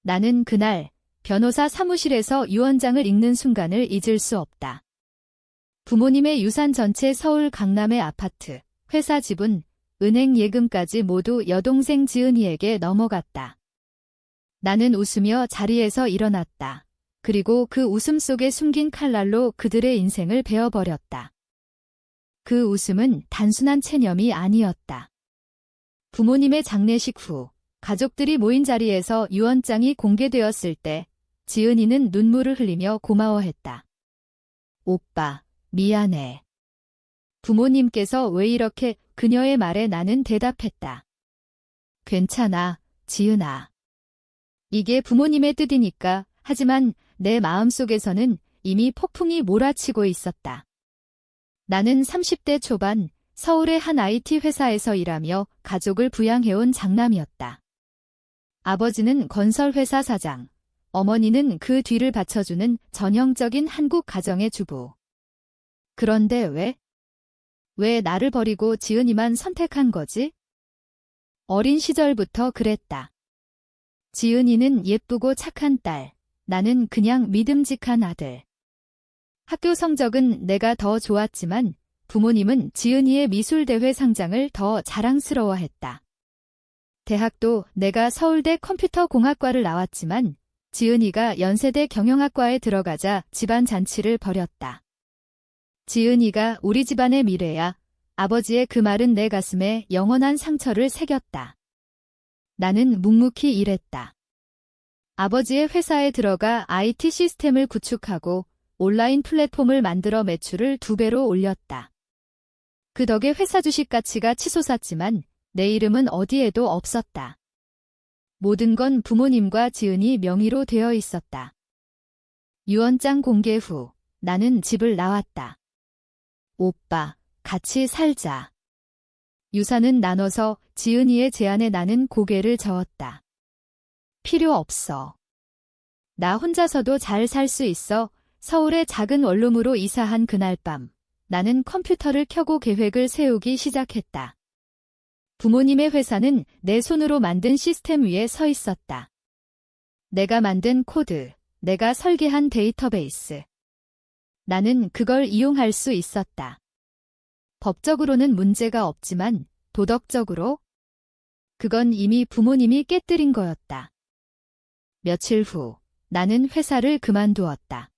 나는 그날 변호사 사무실에서 유언장을 읽는 순간을 잊을 수 없다. 부모님의 유산 전체 서울 강남의 아파트, 회사 지분, 은행 예금까지 모두 여동생 지은이에게 넘어갔다. 나는 웃으며 자리에서 일어났다. 그리고 그 웃음 속에 숨긴 칼날로 그들의 인생을 베어버렸다. 그 웃음은 단순한 체념이 아니었다. 부모님의 장례식 후 가족들이 모인 자리에서 유언장이 공개되었을 때 지은이는 눈물을 흘리며 고마워했다. 오빠, 미안해. 부모님께서 왜 이렇게 그녀의 말에 나는 대답했다. 괜찮아, 지은아. 이게 부모님의 뜻이니까. 하지만 내 마음속에서는 이미 폭풍이 몰아치고 있었다. 나는 30대 초반 서울의 한 IT 회사에서 일하며 가족을 부양해온 장남이었다. 아버지는 건설회사 사장, 어머니는 그 뒤를 받쳐주는 전형적인 한국 가정의 주부. 그런데 왜 나를 버리고 지은이만 선택한 거지? 어린 시절부터 그랬다. 지은이는 예쁘고 착한 딸, 나는 그냥 믿음직한 아들. 학교 성적은 내가 더 좋았지만 부모님은 지은이의 미술대회 상장을 더 자랑스러워했다. 대학도 내가 서울대 컴퓨터공학과를 나왔지만 지은이가 연세대 경영학과에 들어가자 집안 잔치를 벌였다. 지은이가 우리 집안의 미래야. 아버지의 그 말은 내 가슴에 영원한 상처를 새겼다. 나는 묵묵히 일했다. 아버지의 회사에 들어가 IT 시스템을 구축하고 온라인 플랫폼을 만들어 매출을 2배로 올렸다. 그 덕에 회사 주식 가치가 치솟았지만 내 이름은 어디에도 없었다. 모든 건 부모님과 지은이 명의로 되어 있었다. 유언장 공개 후 나는 집을 나왔다. 오빠, 같이 살자. 유산은 나눠서 지은이의 제안에 나는 고개를 저었다. 필요 없어. 나 혼자서도 잘 살 수 있어. 서울의 작은 원룸으로 이사한 그날 밤, 나는 컴퓨터를 켜고 계획을 세우기 시작했다. 부모님의 회사는 내 손으로 만든 시스템 위에 서 있었다. 내가 만든 코드, 내가 설계한 데이터베이스. 나는 그걸 이용할 수 있었다. 법적으로는 문제가 없지만 도덕적으로? 그건 이미 부모님이 깨뜨린 거였다. 며칠 후 나는 회사를 그만두었다.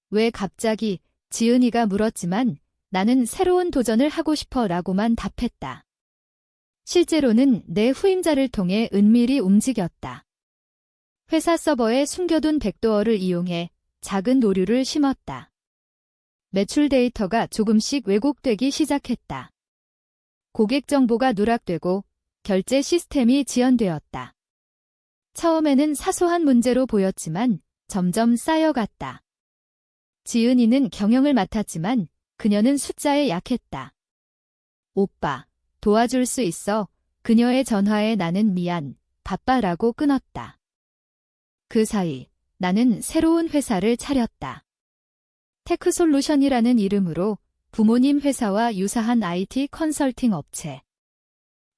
왜 갑자기? 지은이가 물었지만 나는 새로운 도전을 하고 싶어 라고만 답했다. 실제로는 내 후임자를 통해 은밀히 움직였다. 회사 서버에 숨겨둔 백도어를 이용해 작은 오류를 심었다. 매출 데이터가 조금씩 왜곡되기 시작했다. 고객 정보가 누락되고 결제 시스템이 지연되었다. 처음에는 사소한 문제로 보였지만 점점 쌓여갔다. 지은이는 경영을 맡았지만 그녀는 숫자에 약했다. 오빠, 도와줄 수 있어. 그녀의 전화에 나는 미안, 바빠라고 끊었다. 그 사이 나는 새로운 회사를 차렸다. 테크솔루션이라는 이름으로 부모님 회사와 유사한 IT 컨설팅 업체.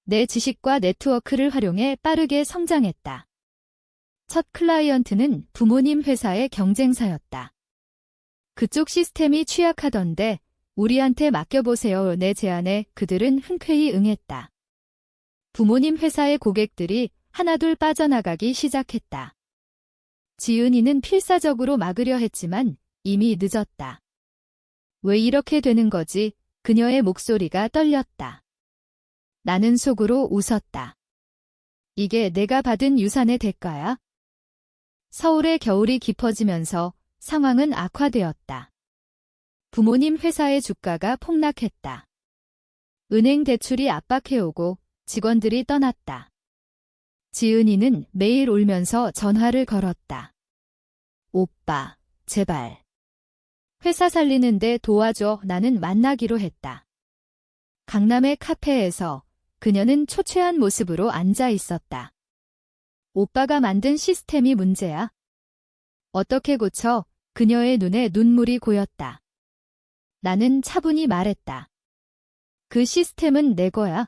내 지식과 네트워크를 활용해 빠르게 성장했다. 첫 클라이언트는 부모님 회사의 경쟁사였다. 그쪽 시스템이 취약하던데 우리한테 맡겨보세요. 내 제안에 그들은 흔쾌히 응했다. 부모님 회사의 고객들이 하나둘 빠져나가기 시작했다. 지은이는 필사적으로 막으려 했지만 이미 늦었다. 왜 이렇게 되는 거지? 그녀의 목소리가 떨렸다. 나는 속으로 웃었다. 이게 내가 받은 유산의 대가야? 서울의 겨울이 깊어지면서 상황은 악화되었다. 부모님 회사의 주가가 폭락했다. 은행 대출이 압박해오고 직원들이 떠났다. 지은이는 매일 울면서 전화를 걸었다. 오빠, 제발. 회사 살리는데 도와줘. 나는 만나기로 했다. 강남의 카페에서 그녀는 초췌한 모습으로 앉아 있었다. 오빠가 만든 시스템이 문제야. 어떻게 고쳐? 그녀의 눈에 눈물이 고였다. 나는 차분히 말했다. 그 시스템은 내 거야.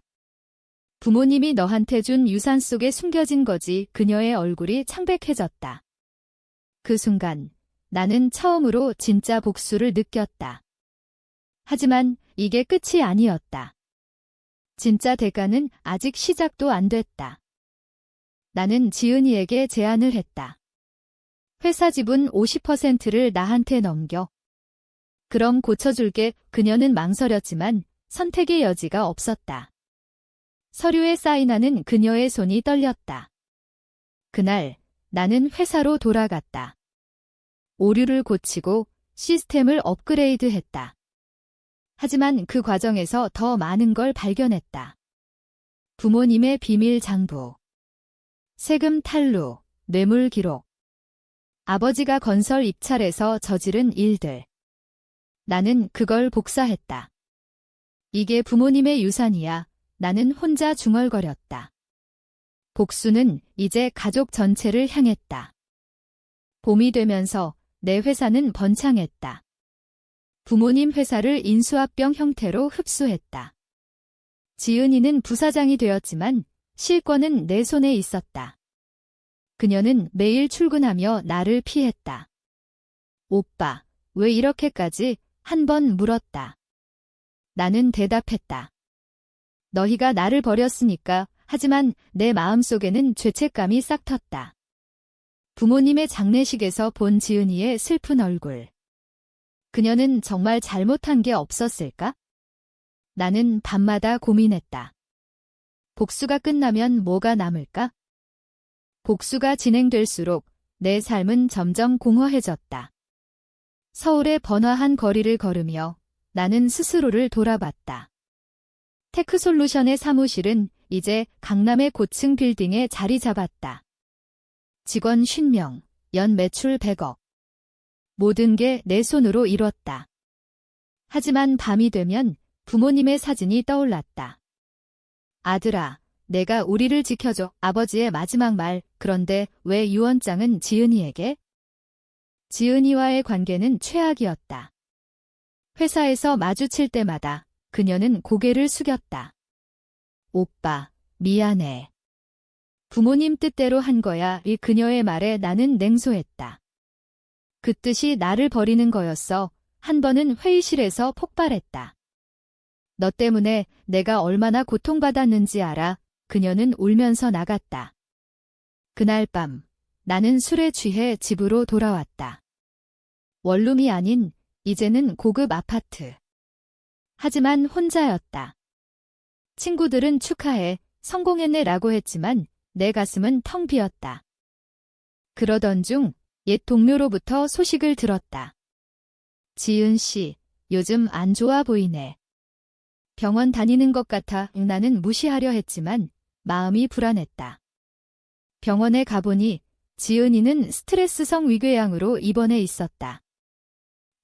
부모님이 너한테 준 유산 속에 숨겨진 거지. 그녀의 얼굴이 창백해졌다. 그 순간 나는 처음으로 진짜 복수를 느꼈다. 하지만 이게 끝이 아니었다. 진짜 대가는 아직 시작도 안 됐다. 나는 지은이에게 제안을 했다. 회사 지분 50%를 나한테 넘겨. 그럼 고쳐줄게. 그녀는 망설였지만 선택의 여지가 없었다. 서류에 사인하는 그녀의 손이 떨렸다. 그날 나는 회사로 돌아갔다. 오류를 고치고 시스템을 업그레이드했다. 하지만 그 과정에서 더 많은 걸 발견했다. 부모님의 비밀 장부, 세금 탈루, 뇌물 기록, 아버지가 건설 입찰에서 저지른 일들. 나는 그걸 복사했다. 이게 부모님의 유산이야. 나는 혼자 중얼거렸다. 복수는 이제 가족 전체를 향했다. 봄이 되면서 내 회사는 번창했다. 부모님 회사를 인수합병 형태로 흡수했다. 지은이는 부사장이 되었지만 실권은 내 손에 있었다. 그녀는 매일 출근하며 나를 피했다. 오빠, 왜 이렇게까지? 한 번 물었다. 나는 대답했다. 너희가 나를 버렸으니까. 하지만 내 마음속에는 죄책감이 싹 텄다. 부모님의 장례식에서 본 지은이의 슬픈 얼굴. 그녀는 정말 잘못한 게 없었을까? 나는 밤마다 고민했다. 복수가 끝나면 뭐가 남을까? 복수가 진행될수록 내 삶은 점점 공허해졌다. 서울의 번화한 거리를 걸으며 나는 스스로를 돌아봤다. 테크솔루션의 사무실은 이제 강남의 고층 빌딩에 자리 잡았다. 직원 50명, 연 매출 100억. 모든 게 내 손으로 이뤘다. 하지만 밤이 되면 부모님의 사진이 떠올랐다. 아들아, 내가 우리를 지켜줘. 아버지의 마지막 말. 그런데 왜 유언장은 지은이에게? 지은이와의 관계는 최악이었다. 회사에서 마주칠 때마다 그녀는 고개를 숙였다. 오빠, 미안해. 부모님 뜻대로 한 거야. 이 그녀의 말에 나는 냉소했다. 그 뜻이 나를 버리는 거였어. 한 번은 회의실에서 폭발했다. 너 때문에 내가 얼마나 고통받았는지 알아. 그녀는 울면서 나갔다. 그날 밤 나는 술에 취해 집으로 돌아왔다. 원룸이 아닌 이제는 고급 아파트. 하지만 혼자였다. 친구들은 축하해, 성공했네 라고 했지만 내 가슴은 텅 비었다. 그러던 중 옛 동료로부터 소식을 들었다. 지은 씨, 요즘 안 좋아 보이네. 병원 다니는 것 같아. 나는 무시하려 했지만 마음이 불안했다. 병원에 가보니 지은이는 스트레스성 위궤양으로 입원해 있었다.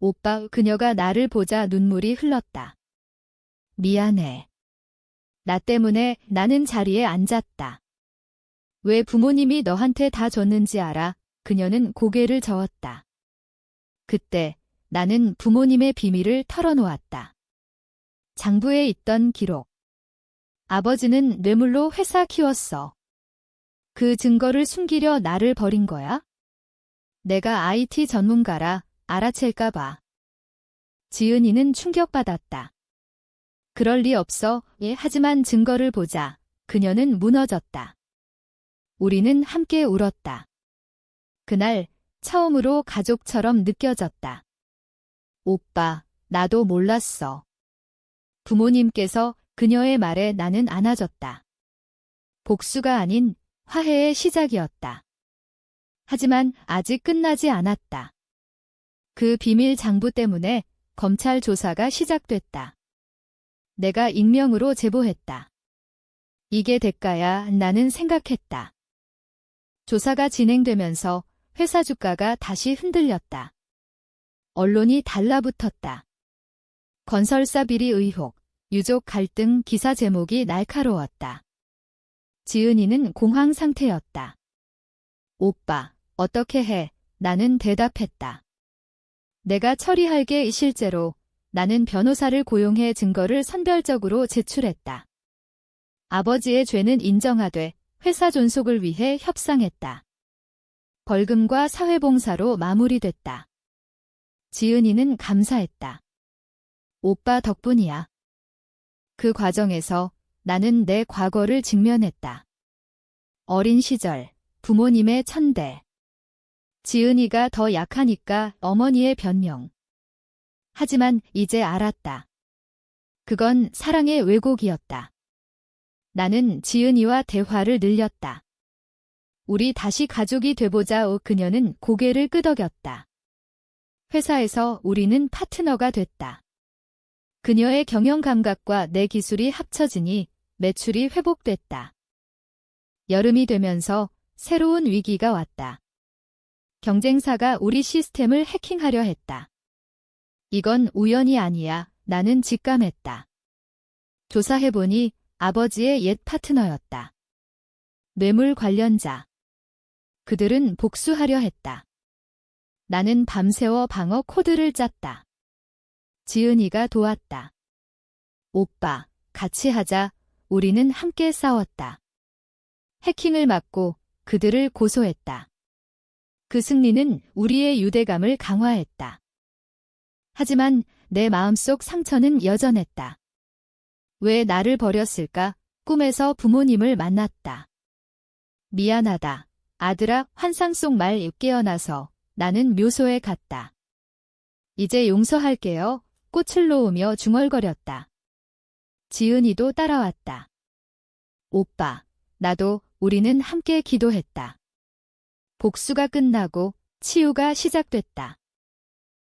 오빠, 그녀가 나를 보자 눈물이 흘렀다. 미안해. 나 때문에 나는 자리에 앉았다. 왜 부모님이 너한테 다 줬는지 알아? 그녀는 고개를 저었다. 그때 나는 부모님의 비밀을 털어놓았다. 장부에 있던 기록. 아버지는 뇌물로 회사 키웠어. 그 증거를 숨기려 나를 버린 거야? 내가 IT 전문가라 알아챌까봐. 지은이는 충격받았다. 그럴 리 없어. 예, 하지만 증거를 보자. 그녀는 무너졌다. 우리는 함께 울었다. 그날 처음으로 가족처럼 느껴졌다. 오빠, 나도 몰랐어. 부모님께서 그녀의 말에 나는 안아줬다. 복수가 아닌 화해의 시작이었다. 하지만 아직 끝나지 않았다. 그 비밀 장부 때문에 검찰 조사가 시작됐다. 내가 익명으로 제보했다. 이게 대가야. 나는 생각했다. 조사가 진행되면서 회사 주가가 다시 흔들렸다. 언론이 달라붙었다. 건설사 비리 의혹, 유족 갈등 기사 제목이 날카로웠다. 지은이는 공황 상태였다. 오빠, 어떻게 해? 나는 대답했다. 내가 처리할 게 실제로 나는 변호사를 고용해 증거를 선별적으로 제출했다. 아버지의 죄는 인정하되 회사 존속을 위해 협상했다. 벌금과 사회봉사로 마무리됐다. 지은이는 감사했다. 오빠 덕분이야. 그 과정에서 나는 내 과거를 직면했다. 어린 시절, 부모님의 천대. 지은이가 더 약하니까 어머니의 변명. 하지만 이제 알았다. 그건 사랑의 왜곡이었다. 나는 지은이와 대화를 늘렸다. 우리 다시 가족이 돼보자오. 그녀는 고개를 끄덕였다. 회사에서 우리는 파트너가 됐다. 그녀의 경영 감각과 내 기술이 합쳐지니 매출이 회복됐다. 여름이 되면서 새로운 위기가 왔다. 경쟁사가 우리 시스템을 해킹하려 했다. 이건 우연이 아니야. 나는 직감했다. 조사해보니 아버지의 옛 파트너였다. 뇌물 관련자. 그들은 복수하려 했다. 나는 밤새워 방어 코드를 짰다. 지은이가 도왔다. 오빠, 같이 하자. 우리는 함께 싸웠다. 해킹을 막고 그들을 고소했다. 그 승리는 우리의 유대감을 강화했다. 하지만 내 마음속 상처는 여전했다. 왜 나를 버렸을까? 꿈에서 부모님을 만났다. 미안하다. 아들아. 환상 속 말 깨어나서 나는 묘소에 갔다. 이제 용서할게요. 꽃을 놓으며 중얼거렸다. 지은이도 따라왔다. 오빠, 나도. 우리는 함께 기도했다. 복수가 끝나고 치유가 시작됐다.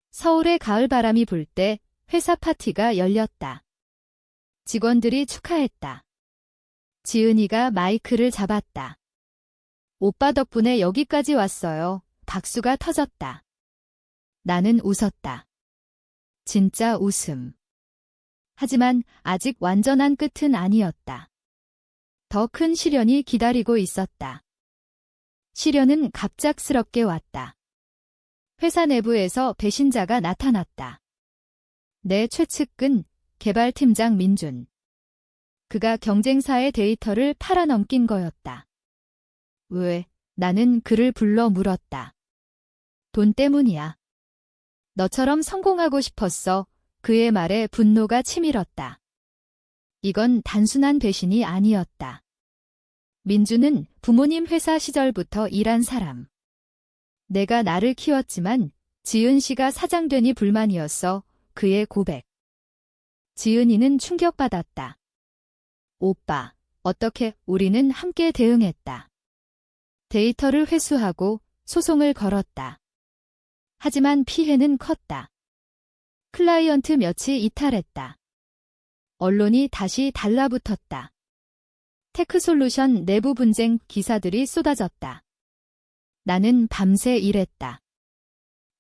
서울의 가을바람이 불 때 회사 파티가 열렸다. 직원들이 축하했다. 지은이가 마이크를 잡았다. 오빠 덕분에 여기까지 왔어요. 박수가 터졌다. 나는 웃었다. 진짜 웃음. 하지만 아직 완전한 끝은 아니었다. 더 큰 시련이 기다리고 있었다. 시련은 갑작스럽게 왔다. 회사 내부에서 배신자가 나타났다. 내 최측근 개발팀장 민준. 그가 경쟁사의 데이터를 팔아넘긴 거였다. 왜? 나는 그를 불러 물었다. 돈 때문이야. 너처럼 성공하고 싶었어. 그의 말에 분노가 치밀었다. 이건 단순한 배신이 아니었다. 민주는 부모님 회사 시절부터 일한 사람. 내가 나를 키웠지만 지은 씨가 사장되니 불만이었어. 그의 고백. 지은이는 충격받았다. 오빠, 어떻게? 우리는 함께 대응했다. 데이터를 회수하고 소송을 걸었다. 하지만 피해는 컸다. 클라이언트 몇이 이탈했다. 언론이 다시 달라붙었다. 테크솔루션 내부 분쟁 기사들이 쏟아졌다. 나는 밤새 일했다.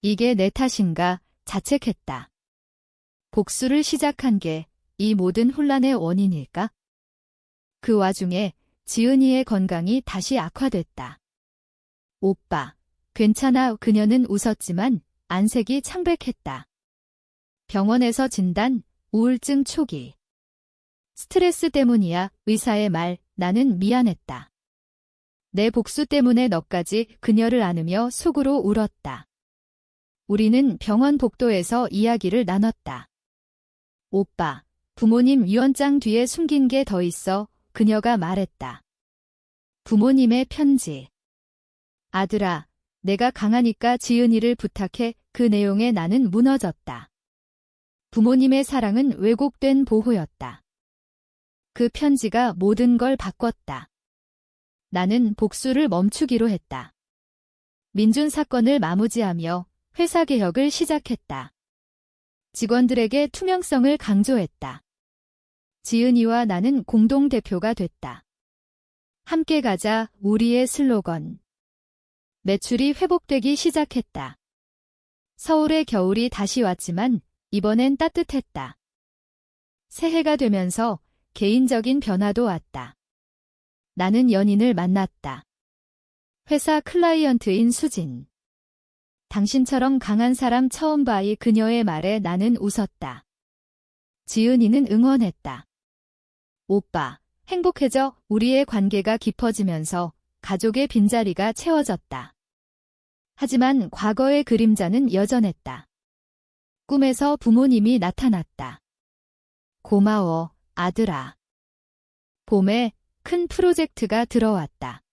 이게 내 탓인가 자책했다. 복수를 시작한 게 이 모든 혼란의 원인일까? 그 와중에 지은이의 건강이 다시 악화됐다. 오빠, 괜찮아. 그녀는 웃었지만 안색이 창백했다. 병원에서 진단, 우울증 초기. 스트레스 때문이야. 의사의 말. 나는 미안했다. 내 복수 때문에 너까지. 그녀를 안으며 속으로 울었다. 우리는 병원 복도에서 이야기를 나눴다. 오빠, 부모님 유언장 뒤에 숨긴 게 더 있어. 그녀가 말했다. 부모님의 편지. 아들아, 내가 강하니까 지은이를 부탁해. 그 내용에 나는 무너졌다. 부모님의 사랑은 왜곡된 보호였다. 그 편지가 모든 걸 바꿨다. 나는 복수를 멈추기로 했다. 민준 사건을 마무리하며 회사 개혁을 시작했다. 직원들에게 투명성을 강조했다. 지은이와 나는 공동대표가 됐다. 함께 가자. 우리의 슬로건. 매출이 회복되기 시작했다. 서울의 겨울이 다시 왔지만 이번엔 따뜻했다. 새해가 되면서 개인적인 변화도 왔다. 나는 연인을 만났다. 회사 클라이언트인 수진. 당신처럼 강한 사람 처음 봐. 그녀의 말에 나는 웃었다. 지은이는 응원했다. 오빠, 행복해져 우리의 관계가 깊어지면서 가족의 빈자리가 채워졌다. 하지만 과거의 그림자는 여전했다. 꿈에서 부모님이 나타났다. 고마워, 아들아. 봄에 큰 프로젝트가 들어왔다.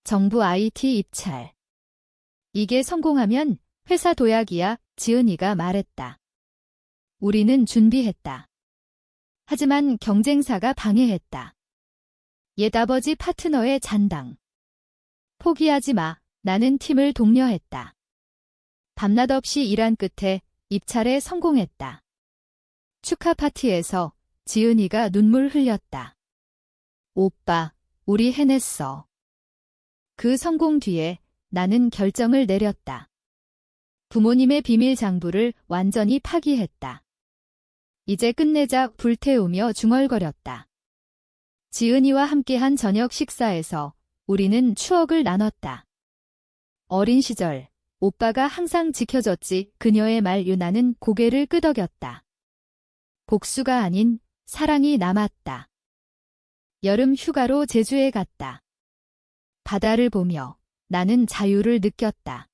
정부 IT 입찰. 이게 성공하면 회사 도약이야, 지은이가 말했다. 우리는 준비했다. 하지만 경쟁사가 방해했다. 옛아버지 파트너의 잔당. 포기하지 마, 나는 팀을 독려했다. 밤낮 없이 일한 끝에 입찰에 성공했다. 축하 파티에서 지은이가 눈물 흘렸다. 오빠, 우리 해냈어. 그 성공 뒤에 나는 결정을 내렸다. 부모님의 비밀 장부를 완전히 파기했다. 이제 끝내자 불태우며 중얼거렸다. 지은이와 함께한 저녁 식사에서 우리는 추억을 나눴다. 어린 시절, 오빠가 항상 지켜줬지 그녀의 말 유나는 고개를 끄덕였다. 복수가 아닌 사랑이 남았다. 여름 휴가로 제주에 갔다. 바다를 보며 나는 자유를 느꼈다.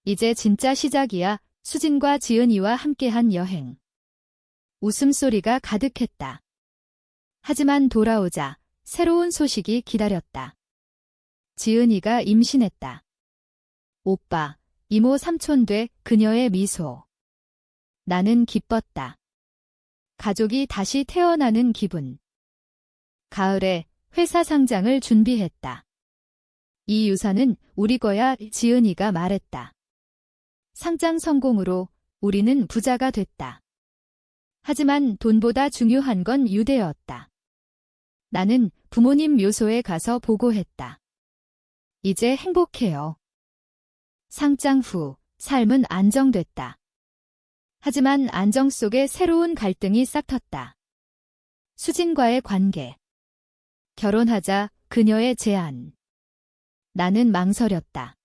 이제 진짜 시작이야, 수진과 지은이와 함께한 여행. 웃음소리가 가득했다. 하지만 돌아오자 새로운 소식이 기다렸다. 지은이가 임신했다. 오빠, 이모 삼촌 돼, 그녀의 미소. 나는 기뻤다. 가족이 다시 태어나는 기분. 가을에 회사 상장을 준비했다. 이 유산은 우리 거야, 지은이가 말했다. 상장 성공으로 우리는 부자가 됐다. 하지만 돈보다 중요한 건 유대였다. 나는 부모님 묘소에 가서 보고했다. 이제 행복해요. 상장 후 삶은 안정됐다. 하지만 안정 속에 새로운 갈등이 싹텄다. 수진과의 관계. 결혼하자 그녀의 제안. 나는 망설였다.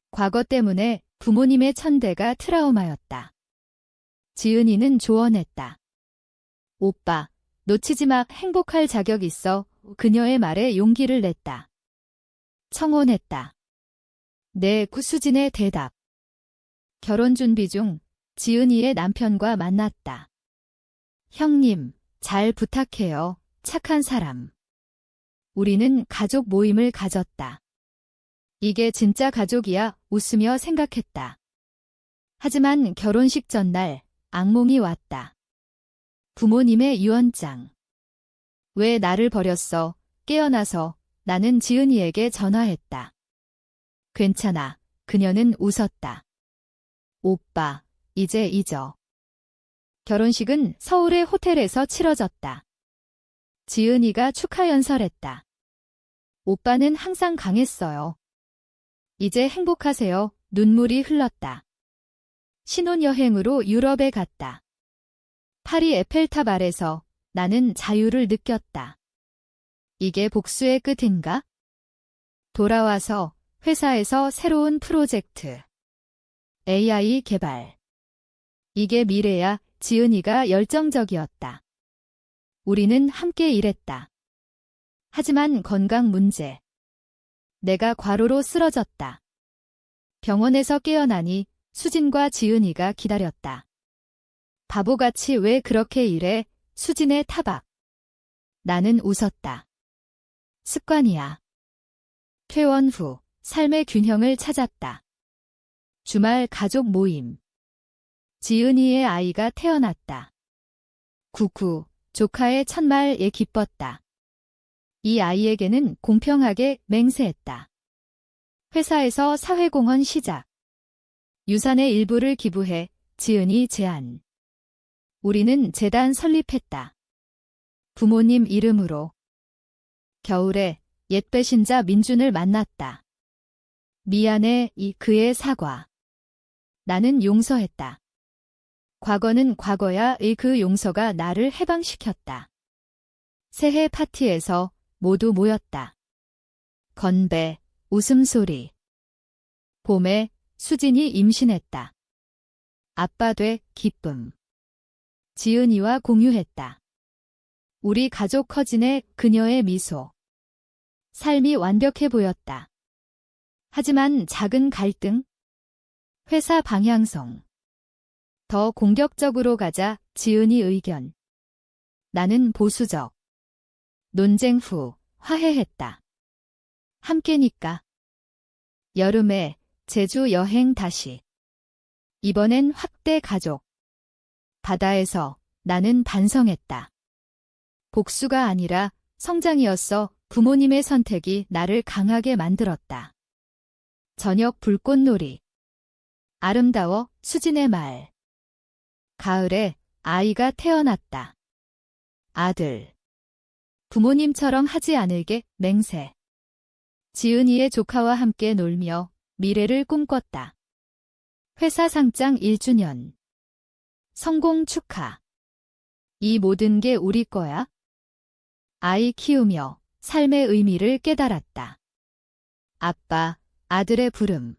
과거 때문에 부모님의 천대가 트라우마였다. 지은이는 조언했다. 오빠, 놓치지 마, 행복할 자격 있어. 그녀의 말에 용기를 냈다. 청혼했다. 네, 수진의 대답. 결혼 준비 중 지은이의 남편과 만났다. 형님, 잘 부탁해요. 착한 사람. 우리는 가족 모임을 가졌다. 이게 진짜 가족이야, 웃으며 생각했다. 하지만 결혼식 전날 악몽이 왔다. 부모님의 유언장. 왜 나를 버렸어? 깨어나서 나는 지은이에게 전화했다. 괜찮아. 그녀는 웃었다. 오빠, 이제 잊어. 결혼식은 서울의 호텔에서 치러졌다. 지은이가 축하 연설했다. 오빠는 항상 강했어요. 이제 행복하세요. 눈물이 흘렀다. 신혼여행으로 유럽에 갔다. 파리 에펠탑 아래서 나는 자유를 느꼈다. 이게 복수의 끝인가? 돌아와서 회사에서 새로운 프로젝트. AI 개발. 이게 미래야. 지은이가 열정적이었다. 우리는 함께 일했다. 하지만 건강 문제. 내가 과로로 쓰러졌다. 병원에서 깨어나니 수진과 지은이가 기다렸다. 바보같이 왜 그렇게 일해? 수진의 타박. 나는 웃었다. 습관이야. 퇴원 후 삶의 균형을 찾았다. 주말 가족 모임. 지은이의 아이가 태어났다. 구구, 조카의 첫말에 기뻤다. 이 아이에게는 공평하게 맹세했다. 회사에서 사회공헌 시작. 유산의 일부를 기부해 지은이 제안. 우리는 재단 설립했다. 부모님 이름으로. 겨울에 옛 배신자 민준을 만났다. 미안해, 그의 사과. 나는 용서했다. 과거는 과거야. 그 용서가 나를 해방시켰다. 새해 파티에서 모두 모였다. 건배, 웃음소리. 봄에 수진이 임신했다. 아빠 돼 기쁨. 지은이와 공유했다. 우리 가족 커진의 그녀의 미소. 삶이 완벽해 보였다. 하지만 작은 갈등? 회사 방향성. 더 공격적으로 가자, 지은이 의견. 나는 보수적. 논쟁 후 화해했다. 함께니까. 여름에 제주 여행 다시. 이번엔 확대 가족. 바다에서 나는 반성했다. 복수가 아니라 성장이었어. 부모님의 선택이 나를 강하게 만들었다. 저녁 불꽃놀이. 아름다워, 수진의 말. 가을에 아이가 태어났다. 아들. 부모님처럼 하지 않을게, 맹세. 지은이의 조카와 함께 놀며 미래를 꿈꿨다. 회사 상장 1주년. 성공 축하. 이 모든 게 우리 거야? 아이 키우며 삶의 의미를 깨달았다. 아빠, 아들의 부름.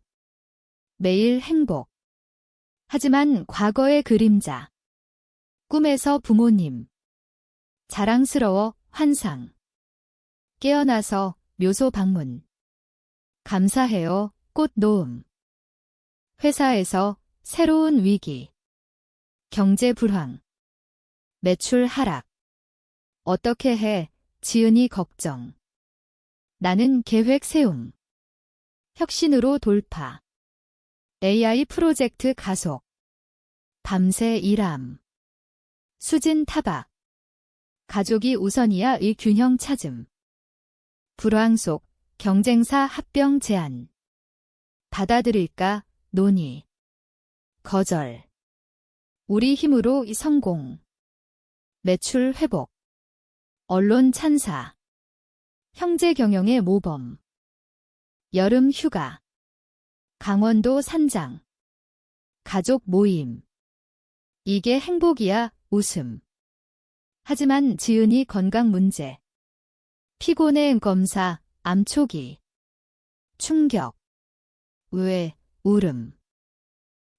매일 행복. 하지만 과거의 그림자. 꿈에서 부모님. 자랑스러워, 환상. 깨어나서 묘소 방문. 감사해요, 꽃 놓음. 회사에서 새로운 위기. 경제 불황. 매출 하락. 어떻게 해, 지은이 걱정. 나는 계획 세움. 혁신으로 돌파. AI 프로젝트 가속. 밤새 일함. 수진 타박. 가족이 우선이야 의 균형 찾음. 불황 속 경쟁사 합병 제안. 받아들일까, 논의. 거절. 우리 힘으로 이 성공. 매출 회복. 언론 찬사. 형제 경영의 모범. 여름 휴가. 강원도 산장. 가족 모임. 이게 행복이야, 웃음. 하지만 지은이 건강 문제. 피곤해 검사, 암 초기. 충격. 왜, 울음.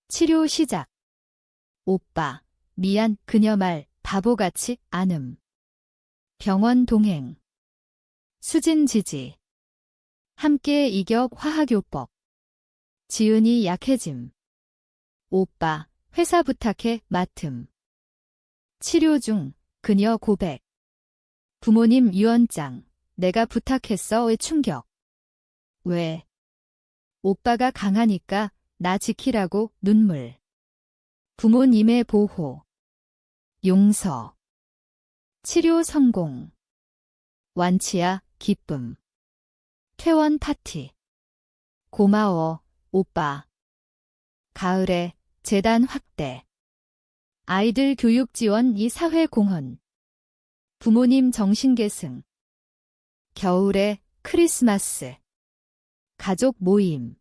치료 시작. 오빠, 미안, 그녀 말, 바보같이, 안음. 병원 동행. 수진 지지. 함께 이겨 화학요법. 지은이 약해짐. 오빠, 회사 부탁해, 맡음. 치료 중, 그녀 고백. 부모님 유언장, 내가 부탁했어의 충격. 왜? 오빠가 강하니까 나 지키라고 눈물. 부모님의 보호. 용서. 치료 성공. 완치야, 기쁨. 퇴원 파티. 고마워, 오빠. 가을에 재단 확대. 아이들 교육 지원 이 사회 공헌. 부모님 정신 계승. 겨울에 크리스마스. 가족 모임.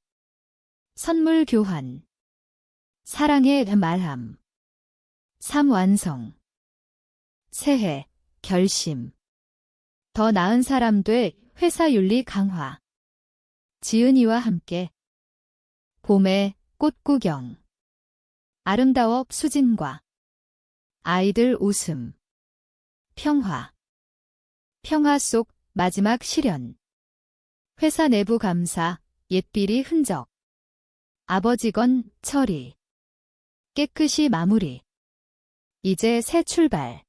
선물 교환. 사랑의 말함. 삶 완성. 새해 결심. 더 나은 사람 돼 회사 윤리 강화. 지은이와 함께. 봄에 꽃 구경. 아름다워 수진과. 아이들 웃음. 평화. 평화 속 마지막 실현. 회사 내부 감사, 옛비리 흔적. 아버지건 처리. 깨끗이 마무리. 이제 새 출발.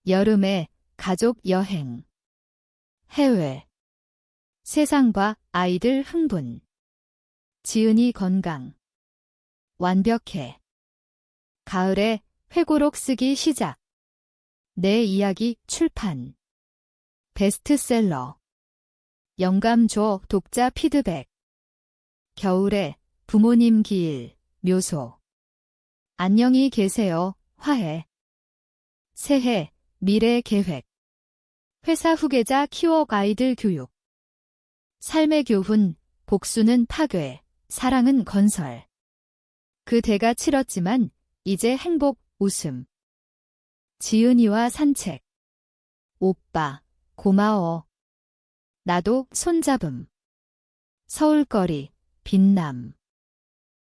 여름에 가족 여행. 해외. 세상과 아이들 흥분. 지은이 건강. 완벽해. 가을에 회고록 쓰기 시작. 내 이야기 출판. 베스트셀러. 영감 줘 독자 피드백. 겨울에 부모님 기일, 묘소. 안녕히 계세요, 화해. 새해, 미래 계획. 회사 후계자 키워 아이들 교육. 삶의 교훈, 복수는 파괴, 사랑은 건설. 그 대가 치렀지만 이제 행복, 웃음. 지은이와 산책. 오빠, 고마워. 나도 손잡음. 서울거리, 빛남.